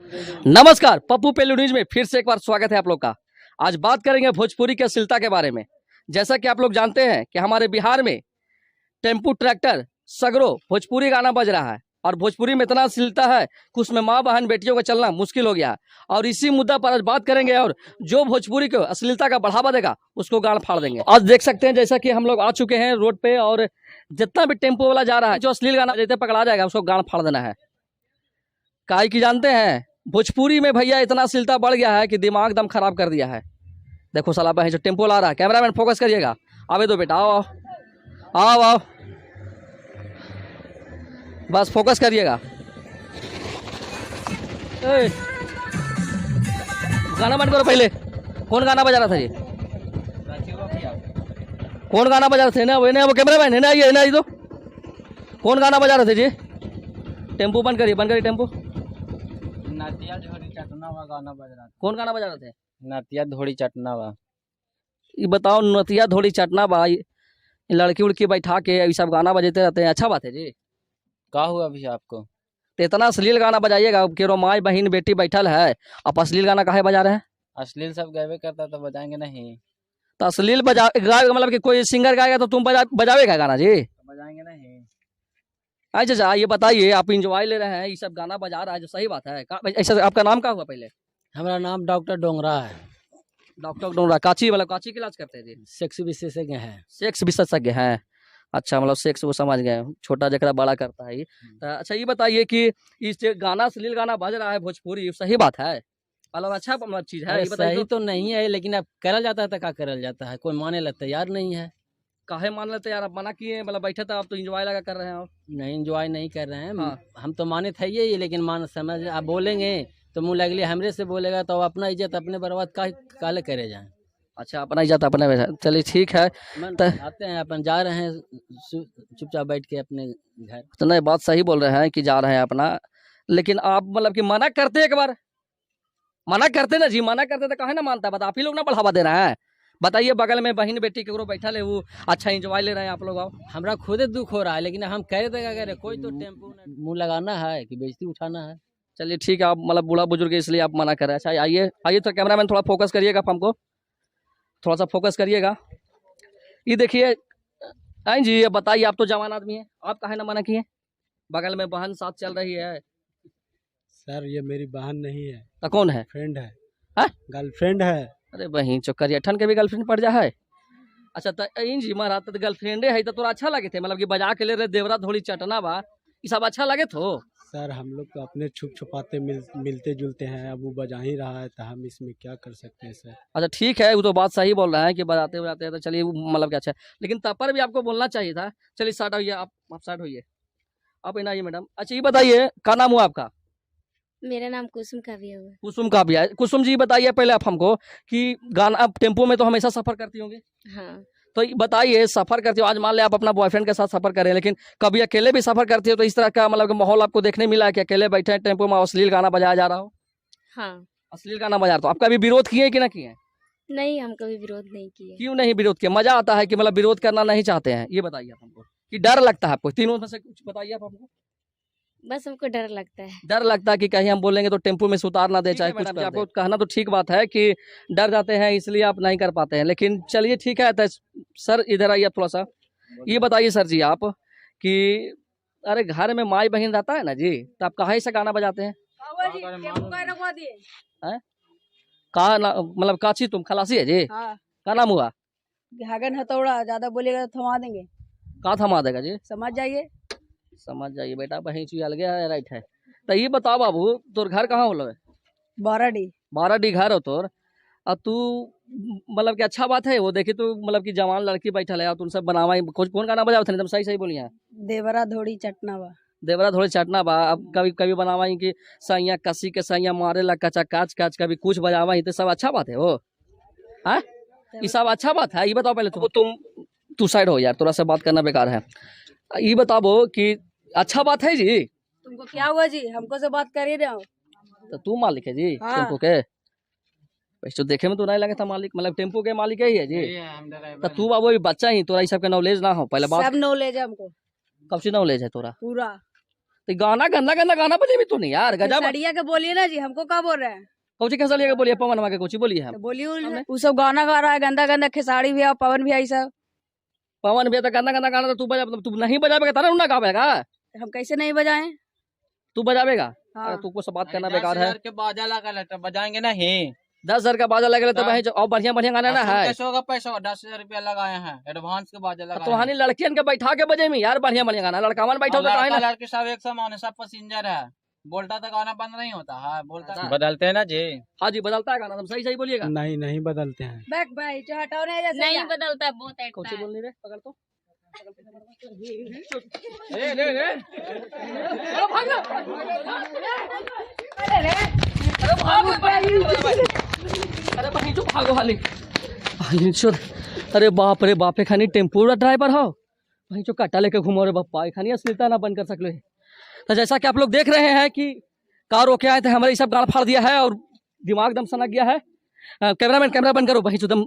नमस्कार, पप्पू पेलू न्यूज में फिर से एक बार स्वागत है आप लोग का। आज बात करेंगे भोजपुरी के अश्लीलता के बारे में। जैसा कि आप लोग जानते हैं कि हमारे बिहार में टेम्पू ट्रैक्टर सगरो भोजपुरी गाना बज रहा है और भोजपुरी में इतना अश्लीलता है कि उसमें माँ बहन बेटियों का चलना मुश्किल हो गया है। और इसी मुद्दा पर आज बात करेंगे और जो भोजपुरी को अश्लीलता का बढ़ावा देगा उसको गाड़ फाड़ देंगे। आज देख सकते हैं जैसा कि हम लोग आ चुके हैं रोड पे और जितना भी टेम्पो वाला जा रहा है जो अश्लील गाना जैसे पकड़ा जाएगा उसको गाड़ फाड़ देना है। काहे की जानते हैं भोजपुरी में भैया इतना अश्लीलता बढ़ गया है कि दिमाग दम खराब कर दिया है। देखो साला बहन जो टेम्पो ला रहा है, कैमरामैन फोकस करिएगा। आवे दो बेटा, आओ आओ आओ, बस फोकस करिएगा। गाना बंद करो पहले। कौन गाना बजा रहा था ये? कौन गाना बजा रहे थे? ना वो कैमरामैन है ना, ये ना, ये तो कौन गाना बजा रहे थे जी? टेम्पो बंद करिए टेम्पो। नतिया धोड़ी चटना वा गाना बज रहा था। कौन गाना बजा रहे थे? नतिया धोड़ी चटना वा। ये बताओ, नतिया धोड़ी चटना बा, लड़की उड़की बैठा के ये सब गाना बजाते रहते हैं, अच्छा बात है जी? का हुआ अभी आपको? तो इतना अश्लील गाना बजाइएगा कि रो माई बहन बेटी बैठल है, आप अश्लील गाना काहे बजा रहे हैं? अश्लील सब गावे करता तो बजाएंगे नहीं? तो अश्लील मतलब कि कोई सिंगर गाएगा तो तुम बजावेगा गाना जी? बजाएंगे नहीं। अच्छा अच्छा, ये बताइए, आप इंजॉय ले रहे हैं, ये सब गाना बजा रहा है जो सही बात है? ऐसा आपका नाम क्या हुआ पहले? हमारा नाम डॉक्टर डोंगरा है। डॉक्टर डोंगरा, काची मतलब काची की इलाज करते हैं जी? सेक्स विशेषज्ञ है। सेक्स विशेषज्ञ हैं? अच्छा, मतलब सेक्स वो समझ गए, छोटा जकरा बड़ा करता है ये। तो अच्छा ये बताइए कि इस गाना अश्लील गाना बज रहा है भोजपुरी, सही बात है? मतलब अच्छा मतलब चीज है? ये बताइए सही तो नहीं है, लेकिन अब करल जाता है तो क्या करल जाता है, कोई माने ला तैयार नहीं है। काहे मान लेते यार? आप मना किए, मतलब बैठे था, आप तो इंजॉय लगा कर रहे हैं। नहीं एंजॉय नहीं कर रहे हैं। हाँ। हम तो माने थे ये, लेकिन मान समझ आप बोलेंगे तो मुँह लगले हमरे से बोलेगा तो अपना इज्जत अपने बर्बाद काले करे जाए। अच्छा, अपना इज्जत अपने में, चलिए ठीक है। आते हैं अपन जा रहे हैं चुपचाप बैठ के अपने घर। तो नहीं, बात सही बोल रहे हैं कि जा रहे हैं अपना, लेकिन आप मतलब कि मना करते एक बार, मना करते ना जी, मना करते तो काहे ना मानता है? बता, आप ही लोग ना बढ़ावा दे रहे हैं। बताइए, बगल में बहन बेटी केकरो बैठा ले, वो अच्छा इंजॉय ले रहे हैं, आप लोग आओ। हमरा खुद दुख हो रहा है, लेकिन हम कह रहे थे कोई तो टेम्पो मुँह लगाना है कि बेइज्जती उठाना है। चलिए ठीक है, आप मतलब बूढ़ा बुजुर्ग है इसलिए आप मना कर रहे हैं। अच्छा आइए आइए, तो कैमरामैन थोड़ा फोकस करिएगा, आप हमको थोड़ा सा फोकस करिएगा। ये देखिए आई जी, ये बताइए, आप तो जवान आदमी है, आप काहे ना मना किए? बगल में बहन साथ चल रही है। सर ये मेरी बहन नहीं है। तो कौन है? फ्रेंड है। हाँ? गर्लफ्रेंड है। अरे बहन चौकरिया ठन के भी गर्लफ्रेंड पड़ जा है। अच्छा तो इन जी महाराज तो गर्लफ्रेंडे है, तो तोरा अच्छा लगे थे? मतलब कि बजा के ले रहे देवरा धोली चटना बा, ये सब अच्छा लगे तो? सर हम लोग तो अपने छुप छुपाते मिलते जुलते हैं, अब वो बजा ही रहा है तो हम इसमें क्या कर सकते हैं सर? अच्छा ठीक है, वो तो बात सही बोल रहा है कि बजाते बजाते हैं, तो चलिए मतलब क्या अच्छा है, लेकिन तब पर भी आपको बोलना चाहिए था। चलिए स्टार्ट होइए, आप स्टार्ट होइए, आप इन आइए मैडम। अच्छा ये बताइए, क्या नाम हुआ आपका? मेरा नाम कुसुम काव्या हुआ। कुसुम काव्या। कुसुम जी बताइए पहले आप हमको कि गाना, आप टेम्पो में तो हमेशा सफर करती होंगी, हाँ। तो बताइए सफर करती हो, आज मान ले आप अपना बॉयफ्रेंड के साथ सफर करें, लेकिन कभी अकेले भी सफर करती हो, तो इस तरह का मतलब माहौल आपको देखने मिला है कि अकेले बैठे हैं टेम्पो में अश्लील गाना बजाया जा रहा हो? हाँ। अश्लील गाना बजा रहा, तो आप कभी विरोध किए कि ना किए? नहीं, हम कभी विरोध नहीं किए। क्यों नहीं विरोध किया? मजा आता है कि मतलब विरोध करना नहीं चाहते हैं, ये बताइए आप हमको, कि डर लगता है आपको? तीनों में से कुछ बताइए आप हमको। बस हमको डर लगता है। डर लगता है कि कहीं हम बोलेंगे तो टेम्पो में से उतार ना दे, चाहे कुछ कर दे। आपको कहना तो ठीक बात है कि डर जाते हैं इसलिए आप नहीं कर पाते हैं, लेकिन चलिए ठीक है। तो सर इधर आइए थोड़ा सा, ये बताइए सर जी आप कि अरे घर में माई बहन रहता है ना जी, तो आप कहाँ से गाना बजाते हैं? कहा मतलब काची तुम खलासी है जी? हाँ। क्या नाम हुआ? घागन हथौड़ा, ज्यादा बोलेगा तो थमा देंगे। कहाँ थमा देगा जी? समझ जाइए। समझ जाइए बेटा, बहन चुई अलगे है, राइट है। तो ये बताओ बाबू, तोर घर कहाँ हो? 12D। 12D घर हो तोर, और तू मतलब कि अच्छा बात है वो देखी तू, मतलब कि जवान लड़की बैठल है और तुम सब बनावा, कौन गाना बजाओ थे? सही सही बोलिए। देवरा धोड़ी चटना बा। देवरा थोड़ी चटना बा। अब कभी कभी बनावा कि सैया कसी के सैया मारे ला कचा काच काच, कभी कुछ बजावा ही, तो सब अच्छा बात है वो? हाँ, ये सब अच्छा बात है? ये बताओ पहले तू साइड हो यार, थोड़ा सा बात करना बेकार है। ये बताओ कि अच्छा बात है जी? तुमको क्या हुआ जी? हमको से बात कर ही रहे हो। तो तू मालिक है जी? हाँ। टेम्पो के तो देखे में तो नहीं लगे था मालिक, मतलब टेम्पो के मालिक ही है जी? तो तू बाबू अभी बच्चा ही, तोरा ये सब का नॉलेज ना हो? पहले बात सब नॉलेज है हमको। कब से नॉलेज है तोरा? पूरा। तो गाना गंदा गंदा गाना बजे भी तो नहीं यार गजब। सड़िया के बोलिए ना जी, हमको क्या बोल रहे हैं? कौची कैसा लिया बोलिए पवन के कुछ बोलिए हम तो बोलिए वो सब गाना गा रहा है गंदा गंदा, खेसारी भी है पवन भी है, ये सब पवन भी तो गंदा गंदा गाना तो तू बजा, तू नहीं बजावेगा तारा ना गावेगा, हम कैसे नहीं बजाएं? तू बजावेगा। हाँ। अरे तुमको सब बात करना बेकार है। के बाजा लगा लेते बजाएंगे नहीं। 10,000 का बाजा लगे तो हाँ। भाई और बढ़िया बढ़िया गाना ना है। कैसे होगा पैसा? 10,000 रुपया लगाए हैं एडवांस के बाजा लगाए तो हानि लड़कियन के बैठा के बजे में यार बढ़िया बढ़िया गाना, लड़कावन बैठो तो काहे ना। लड़के सब एक समान है, सब पैसेंजर है, बोलता तो गाना बंद नहीं होता है, बोलता हाँ। बदलते हैं ना जी। हाँ जी बदलता है गाना, तुम सही सही बोलिएगा। नहीं नहीं बदलते हैं। बैक भाई जो हटाओ नहीं जैसे नहीं क्या? बदलता, बहुत कौची ऐसा है। बोलनी रे पकड़ तो। अरे भाई जो भागो हाली भाई चोर। अरे बाप रे बाप, खानी टेम्पो ड्राइवर हो भाई जो कट्टा लेके घूमो रे बापा, खानी अश्लीलता ना बंद कर सकले। तो जैसा कि आप लोग देख रहे हैं कि कार रोके आए थे, हमारे सब गाड़ फाड़ दिया है और दिमाग दम सनक गया है। कैमरामैन कैमरा बंद करो भाई, एकदम